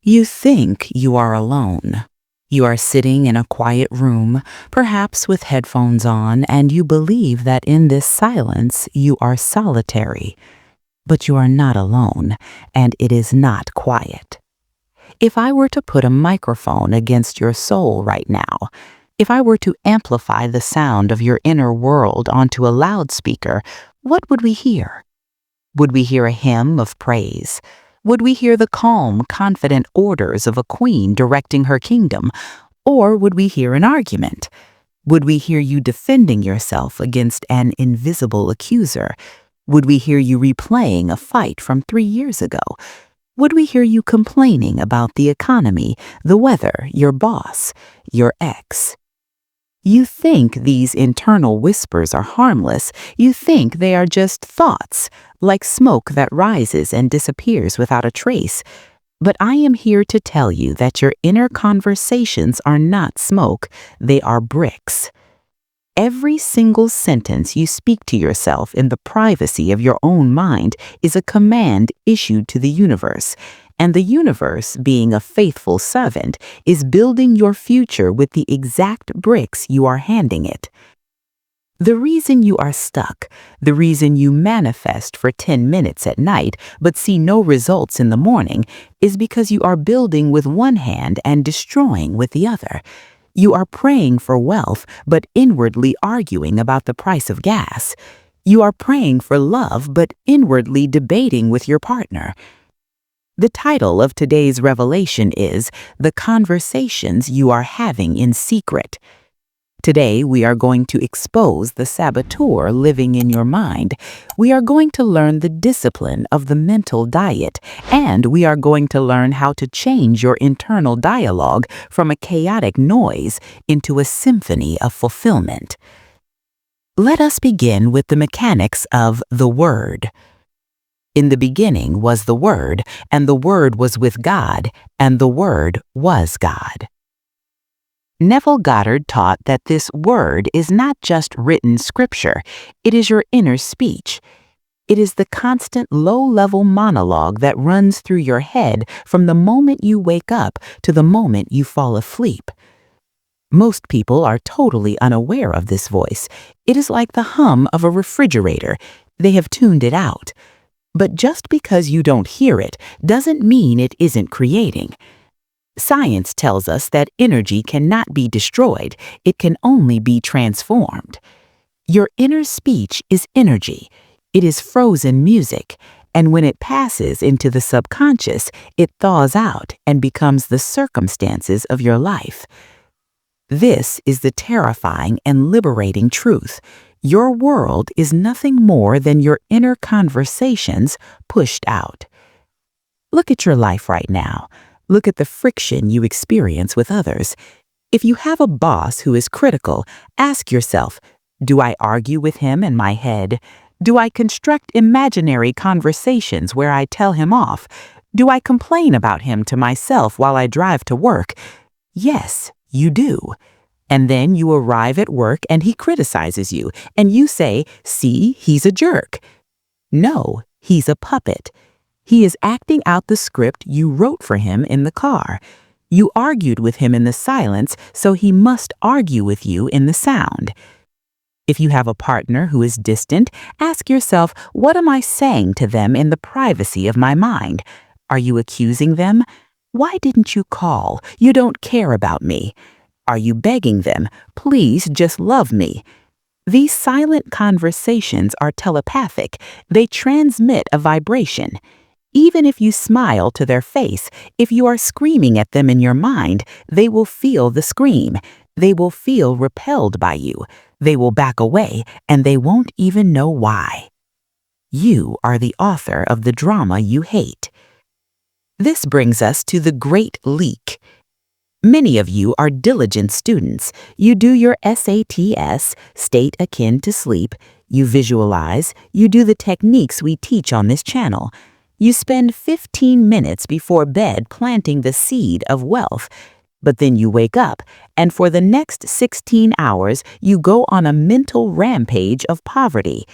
You think you are alone. You are sitting in a quiet room, perhaps with headphones on, and you believe that in this silence you are solitary. But you are not alone, and it is not quiet. If I were to put a microphone against your soul right now, if I were to amplify the sound of your inner world onto a loudspeaker, what would we hear? Would we hear a hymn of praise? Would we hear the calm, confident orders of a queen directing her kingdom? Or would we hear an argument? Would we hear you defending yourself against an invisible accuser? Would we hear you replaying a fight from 3 years ago? Would we hear you complaining about the economy, the weather, your boss, your ex? You think these internal whispers are harmless. You think they are just thoughts, like smoke that rises and disappears without a trace. But I am here to tell you that your inner conversations are not smoke, they are bricks. Every single sentence you speak to yourself in the privacy of your own mind is a command issued to the universe. And the universe, being a faithful servant, is building your future with the exact bricks you are handing it. The reason you are stuck, the reason you manifest for 10 minutes at night but see no results in the morning, is because you are building with one hand and destroying with the other. You are praying for wealth but inwardly arguing about the price of gas. You are praying for love but inwardly debating with your partner. The title of today's revelation is The Conversations You Are Having in Secret. Today, we are going to expose the saboteur living in your mind. We are going to learn the discipline of the mental diet, and we are going to learn how to change your internal dialogue from a chaotic noise into a symphony of fulfillment. Let us begin with the mechanics of the Word. In the beginning was the Word, and the Word was with God, and the Word was God. Neville Goddard taught that this word is not just written scripture, it is your inner speech. It is the constant low-level monologue that runs through your head from the moment you wake up to the moment you fall asleep. Most people are totally unaware of this voice. It is like the hum of a refrigerator. They have tuned it out. But just because you don't hear it doesn't mean it isn't creating. Science tells us that energy cannot be destroyed, it can only be transformed. Your inner speech is energy. It is frozen music, and when it passes into the subconscious, it thaws out and becomes the circumstances of your life. This is the terrifying and liberating truth. Your world is nothing more than your inner conversations pushed out. Look at your life right now. Look at the friction you experience with others. If you have a boss who is critical, ask yourself, do I argue with him in my head? Do I construct imaginary conversations where I tell him off? Do I complain about him to myself while I drive to work? Yes, you do. And then you arrive at work and he criticizes you, and you say, see, he's a jerk. No, he's a puppet. He is acting out the script you wrote for him in the car. You argued with him in the silence, so he must argue with you in the sound. If you have a partner who is distant, ask yourself, what am I saying to them in the privacy of my mind? Are you accusing them? Why didn't you call? You don't care about me. Are you begging them? Please just love me. These silent conversations are telepathic. They transmit a vibration. Even if you smile to their face, if you are screaming at them in your mind, they will feel the scream. They will feel repelled by you. They will back away, and they won't even know why. You are the author of the drama you hate. This brings us to the Great Leak. Many of you are diligent students. You do your SATs, state akin to sleep. You visualize. You do the techniques we teach on this channel. You spend 15 minutes before bed planting the seed of wealth. But then you wake up, and for the next 16 hours, you go on a mental rampage of poverty.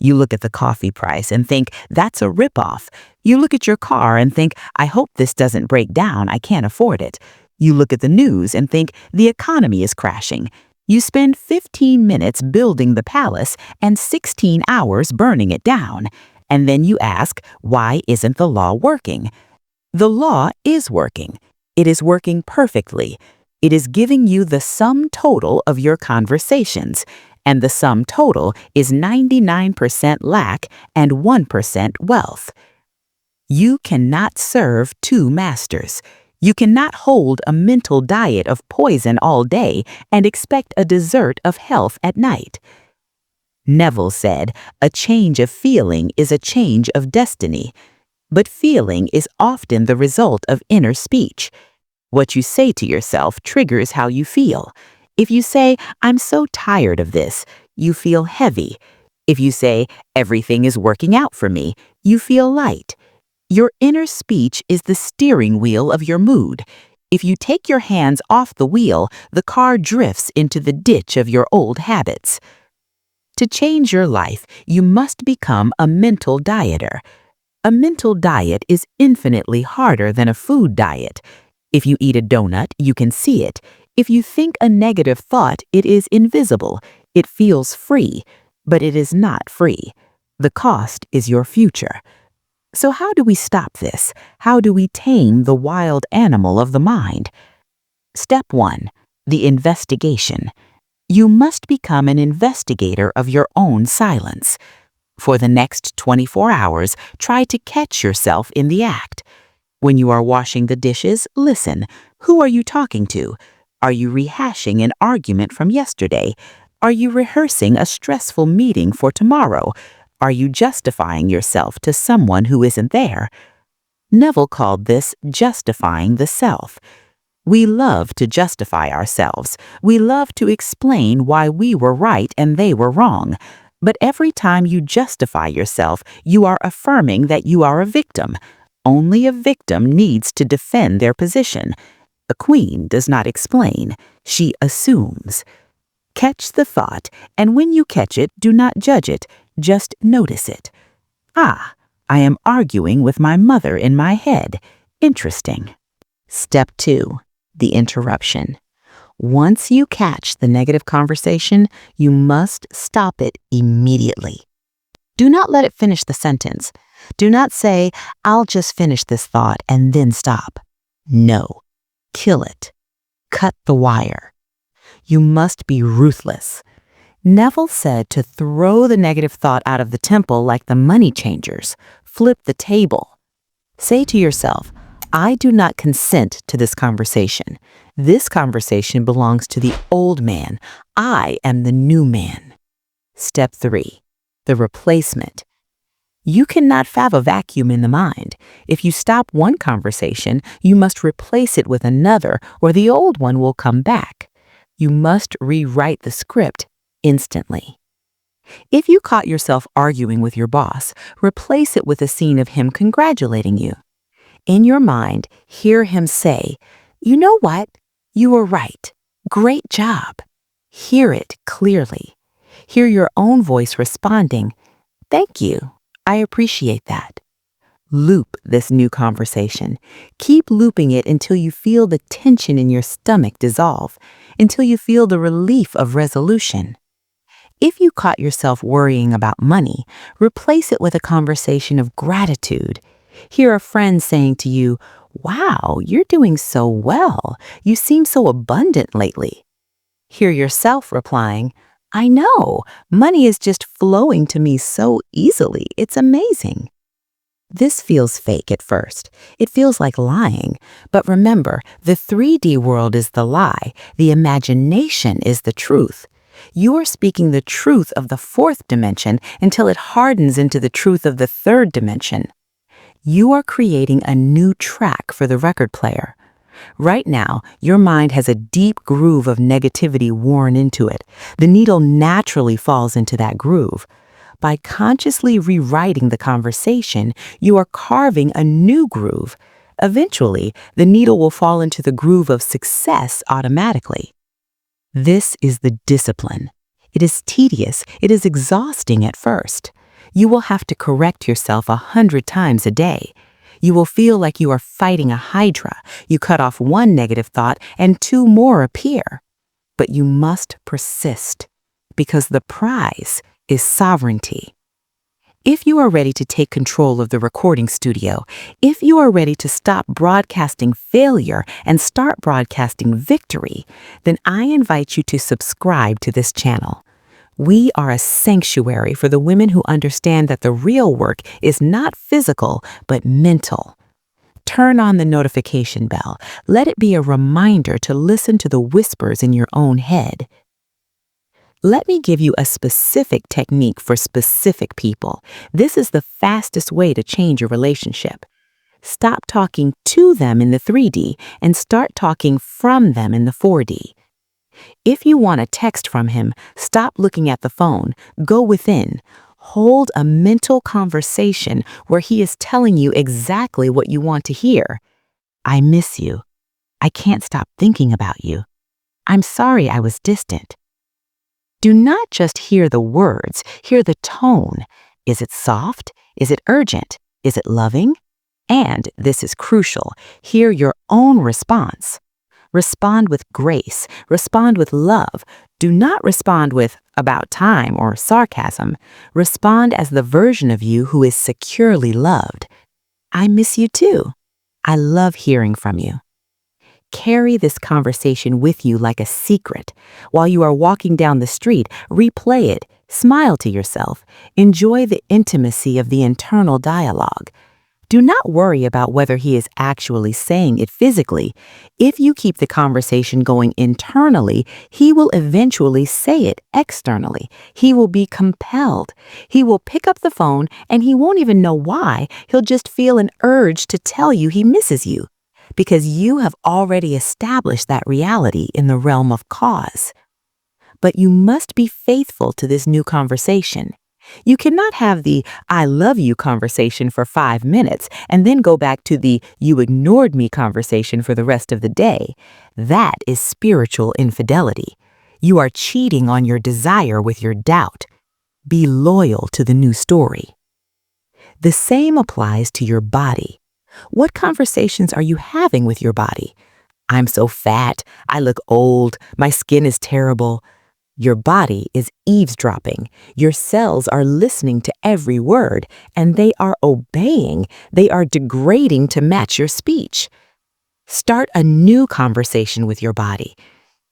You look at the coffee price and think, that's a ripoff. You look at your car and think, I hope this doesn't break down, I can't afford it. You look at the news and think, the economy is crashing. You spend 15 minutes building the palace and 16 hours burning it down. And then you ask, why isn't the law working? The law is working. It is working perfectly. It is giving you the sum total of your conversations, and the sum total is 99% lack and 1% wealth. You cannot serve two masters. You cannot hold a mental diet of poison all day and expect a dessert of health at night. Neville said, a change of feeling is a change of destiny. But feeling is often the result of inner speech. What you say to yourself triggers how you feel. If you say, I'm so tired of this, you feel heavy. If you say, everything is working out for me, you feel light. Your inner speech is the steering wheel of your mood. If you take your hands off the wheel, the car drifts into the ditch of your old habits. To change your life, you must become a mental dieter. A mental diet is infinitely harder than a food diet. If you eat a donut, you can see it. If you think a negative thought, it is invisible. It feels free, but it is not free. The cost is your future. So how do we stop this? How do we tame the wild animal of the mind? Step 1. The investigation. You must become an investigator of your own silence. For the next 24 hours, try to catch yourself in the act. When you are washing the dishes, listen. Who are you talking to? Are you rehashing an argument from yesterday? Are you rehearsing a stressful meeting for tomorrow? Are you justifying yourself to someone who isn't there? Neville called this justifying the self. We love to justify ourselves. We love to explain why we were right and they were wrong. But every time you justify yourself, you are affirming that you are a victim. Only a victim needs to defend their position. A queen does not explain. She assumes. Catch the thought, and when you catch it, do not judge it. Just notice it. Ah, I am arguing with my mother in my head. Interesting. Step 2. The interruption. Once you catch the negative conversation, you must stop it immediately. Do not let it finish the sentence. Do not say, I'll just finish this thought and then stop. No. Kill it. Cut the wire. You must be ruthless. Neville said to throw the negative thought out of the temple like the money changers. Flip the table. Say to yourself, I do not consent to this conversation. This conversation belongs to the old man. I am the new man. Step 3. The replacement. You cannot have a vacuum in the mind. If you stop one conversation, you must replace it with another, or the old one will come back. You must rewrite the script instantly. If you caught yourself arguing with your boss, replace it with a scene of him congratulating you. In your mind, hear him say, you know what? You were right. Great job. Hear it clearly. Hear your own voice responding, thank you. I appreciate that. Loop this new conversation. Keep looping it until you feel the tension in your stomach dissolve, until you feel the relief of resolution. If you caught yourself worrying about money, replace it with a conversation of gratitude. Hear a friend saying to you, wow, you're doing so well. You seem so abundant lately. Hear yourself replying, I know, money is just flowing to me so easily. It's amazing. This feels fake at first. It feels like lying. But remember, the 3D world is the lie. The imagination is the truth. You are speaking the truth of the 4th dimension until it hardens into the truth of the 3rd dimension. You are creating a new track for the record player. Right now, your mind has a deep groove of negativity worn into it. The needle naturally falls into that groove. By consciously rewriting the conversation, you are carving a new groove. Eventually, the needle will fall into the groove of success automatically. This is the discipline. It is tedious. It is exhausting at first. You will have to correct yourself 100 times a day. You will feel like you are fighting a hydra. You cut off one negative thought and two more appear. But you must persist, because the prize is sovereignty. If you are ready to take control of the recording studio, if you are ready to stop broadcasting failure and start broadcasting victory, then I invite you to subscribe to this channel. We are a sanctuary for the women who understand that the real work is not physical, but mental. Turn on the notification bell. Let it be a reminder to listen to the whispers in your own head. Let me give you a specific technique for specific people. This is the fastest way to change your relationship. Stop talking to them in the 3D and start talking from them in the 4D. If you want a text from him, stop looking at the phone. Go within. Hold a mental conversation where he is telling you exactly what you want to hear. I miss you. I can't stop thinking about you. I'm sorry I was distant. Do not just hear the words, hear the tone. Is it soft? Is it urgent? Is it loving? And, this is crucial, hear your own response. Respond with grace. Respond with love. Do not respond with about time or sarcasm. Respond as the version of you who is securely loved. I miss you too. I love hearing from you. Carry this conversation with you like a secret. While you are walking down the street, replay it, smile to yourself, enjoy the intimacy of the internal dialogue. Do not worry about whether he is actually saying it physically. If you keep the conversation going internally, he will eventually say it externally. He will be compelled. He will pick up the phone and he won't even know why. He'll just feel an urge to tell you he misses you, because you have already established that reality in the realm of cause. But you must be faithful to this new conversation. You cannot have the I love you conversation for 5 minutes and then go back to the you ignored me conversation for the rest of the day. That is spiritual infidelity. You are cheating on your desire with your doubt. Be loyal to the new story. The same applies to your body. What conversations are you having with your body? I'm so fat. I look old. My skin is terrible. Your body is eavesdropping. Your cells are listening to every word, and they are obeying. They are degrading to match your speech. Start a new conversation with your body.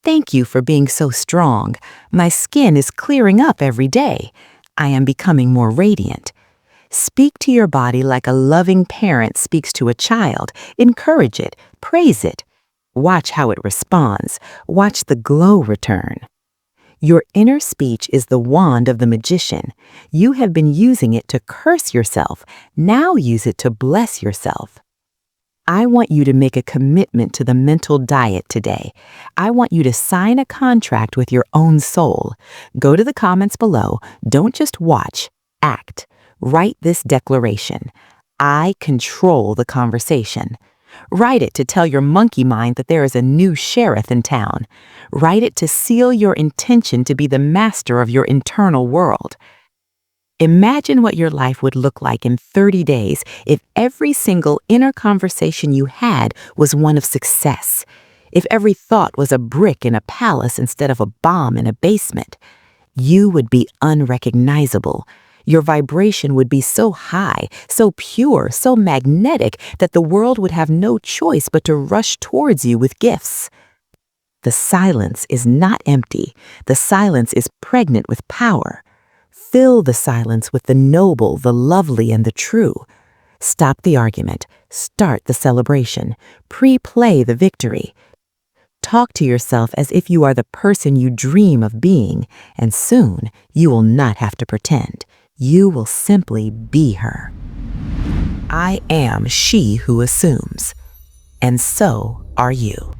Thank you for being so strong. My skin is clearing up every day. I am becoming more radiant. Speak to your body like a loving parent speaks to a child. Encourage it. Praise it. Watch how it responds. Watch the glow return. Your inner speech is the wand of the magician. You have been using it to curse yourself. Now use it to bless yourself. I want you to make a commitment to the mental diet today. I want you to sign a contract with your own soul. Go to the comments below. Don't just watch, act. Write this declaration. I control the conversation. Write it to tell your monkey mind that there is a new sheriff in town. Write it to seal your intention to be the master of your internal world. Imagine what your life would look like in 30 days if every single inner conversation you had was one of success. If every thought was a brick in a palace instead of a bomb in a basement. You would be unrecognizable. Your vibration would be so high, so pure, so magnetic that the world would have no choice but to rush towards you with gifts. The silence is not empty. The silence is pregnant with power. Fill the silence with the noble, the lovely, and the true. Stop the argument. Start the celebration. Pre-play the victory. Talk to yourself as if you are the person you dream of being, and soon you will not have to pretend. You will simply be her. I am she who assumes, and so are you.